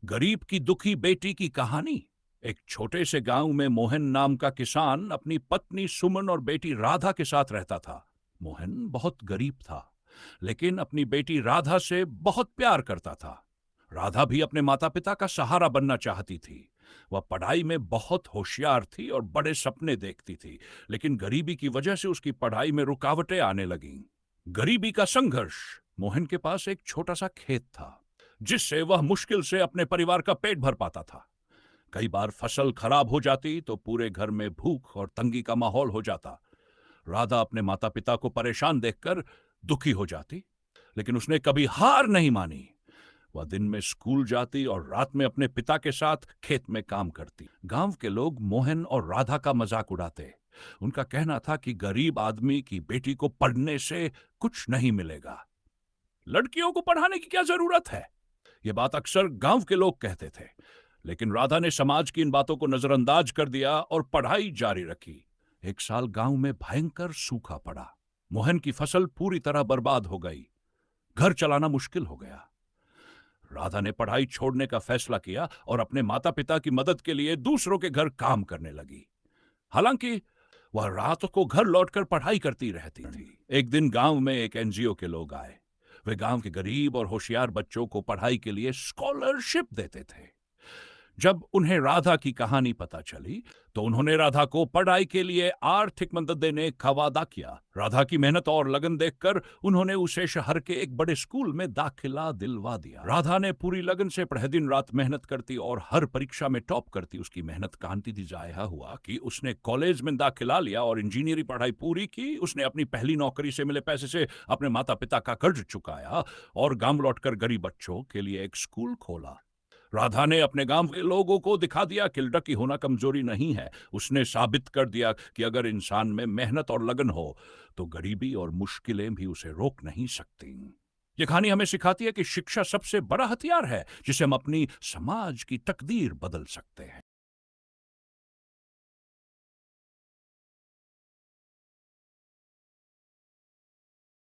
गरीब की दुखी बेटी की कहानी। एक छोटे से गांव में मोहन नाम का किसान अपनी पत्नी सुमन और बेटी राधा के साथ रहता था। मोहन बहुत गरीब था, लेकिन अपनी बेटी राधा से बहुत प्यार करता था। राधा भी अपने माता पिता का सहारा बनना चाहती थी। वह पढ़ाई में बहुत होशियार थी और बड़े सपने देखती थी, लेकिन गरीबी की वजह से उसकी पढ़ाई में रुकावटें आने लगीं। गरीबी का संघर्ष। मोहन के पास एक छोटा सा खेत था, जिससे वह मुश्किल से अपने परिवार का पेट भर पाता था। कई बार फसल खराब हो जाती तो पूरे घर में भूख और तंगी का माहौल हो जाता। राधा अपने माता पिता को परेशान देखकर दुखी हो जाती, लेकिन उसने कभी हार नहीं मानी। वह दिन में स्कूल जाती और रात में अपने पिता के साथ खेत में काम करती। गांव के लोग मोहन और राधा का मजाक उड़ाते। उनका कहना था कि गरीब आदमी की बेटी को पढ़ने से कुछ नहीं मिलेगा। लड़कियों को पढ़ाने की क्या जरूरत है? यह बात अक्सर गांव के लोग कहते थे, लेकिन राधा ने समाज की इन बातों को नजरअंदाज कर दिया और पढ़ाई जारी रखी। एक साल गांव में भयंकर सूखा पड़ा। मोहन की फसल पूरी तरह बर्बाद हो गई। घर चलाना मुश्किल हो गया। राधा ने पढ़ाई छोड़ने का फैसला किया और अपने माता पिता की मदद के लिए दूसरों के घर काम करने लगी। हालांकि वह रात को घर लौटकर पढ़ाई करती रहती थी। एक दिन गांव में एक एनजीओ के लोग आए। वे गांव के गरीब और होशियार बच्चों को पढ़ाई के लिए स्कॉलरशिप देते थे। जब उन्हें राधा की कहानी पता चली, तो उन्होंने राधा को पढ़ाई के लिए आर्थिक मदद देने का वादा किया। राधा की मेहनत और लगन देखकर उन्होंने उसे शहर के एक बड़े स्कूल में दाखिला दिलवा दिया। राधा ने पूरी लगन से पढ़े दिन रात मेहनत करती और हर परीक्षा में टॉप करती। उसकी मेहनत का नतीजा यह हुआ कि उसने कॉलेज में दाखिला लिया और इंजीनियरिंग पढ़ाई पूरी की। उसने अपनी पहली नौकरी से मिले पैसे से अपने माता पिता का कर्ज चुकाया और गांव लौटकर गरीब बच्चों के लिए एक स्कूल खोला। राधा ने अपने गांव के लोगों को दिखा दिया कि लड़की होना कमजोरी नहीं है। उसने साबित कर दिया कि अगर इंसान में मेहनत और लगन हो, तो गरीबी और मुश्किलें भी उसे रोक नहीं सकती। यह कहानी हमें सिखाती है कि शिक्षा सबसे बड़ा हथियार है, जिसे हम अपनी समाज की तकदीर बदल सकते हैं।